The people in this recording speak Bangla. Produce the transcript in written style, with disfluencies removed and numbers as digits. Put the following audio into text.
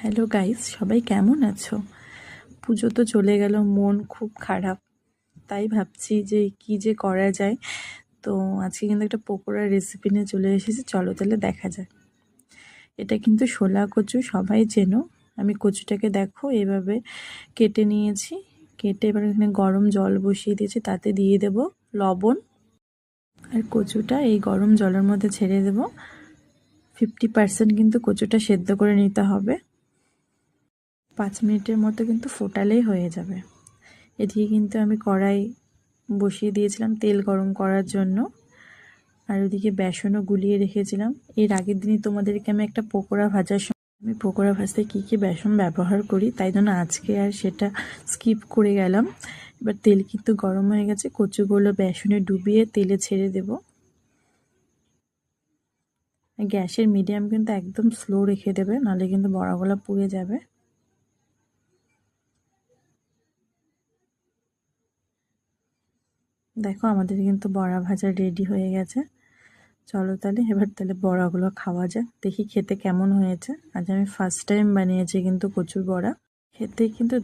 হ্যালো গাইস, সবাই কেমন আছো? পুজো তো চলে গেল, মন খুব খারাপ। তাই ভাবছি যে কি যে করা যায়। তো আজকে কিন্তু একটা পকোড়ার রেসিপি নিয়ে চলে এসেছি, চলো তাহলে দেখা যায়। এটা কিন্তু শোলা কচু, সবাই চেনো। আমি কচুটাকে দেখো এভাবে কেটে নিয়েছি। কেটে এবার এখানে গরম জল বসিয়ে দিয়েছি, তাতে দিয়ে দেব লবণ। আর কচুটা এই গরম জলের মধ্যে ছেড়ে দেব। 50% কিন্তু কচুটা সেদ্ধ করে নিতে হবে। 5 মিনিটের মতো কিন্তু ফোটালেই হয়ে যাবে। এদিকে কিন্তু আমি কড়াই বসিয়ে দিয়েছিলাম তেল গরম করার জন্য। আর ওদিকে বেসনও গুলিয়ে রেখেছিলাম। এর আগের দিনই তোমাদেরকে আমি একটা পকোড়া ভাজার সময় আমি পকোড়া ভাজতে কী বেসন ব্যবহার করি, তাই জন্য আজকে আর সেটা স্কিপ করে গেলাম। এবার তেল কিন্তু গরম হয়ে গেছে, কচুগুলো বেসনে ডুবিয়ে তেলে ছেড়ে দেব। গ্যাসের মিডিয়াম কিন্তু একদম স্লো রেখে দেবে, নাহলে কিন্তু বড়াগুলো পুড়ে যাবে। দেখো আমাদের কিন্তু বড়া ভাজা রেডি হয়ে গেছে। চলো তাহলে এবার বড়াগুলো খাওয়া যাক, দেখি খেতে কেমন হয়েছে। আজ আমি ফার্স্ট টাইম বানিয়েছি কিন্তু কচুর বড়া। খেতে কিন্তু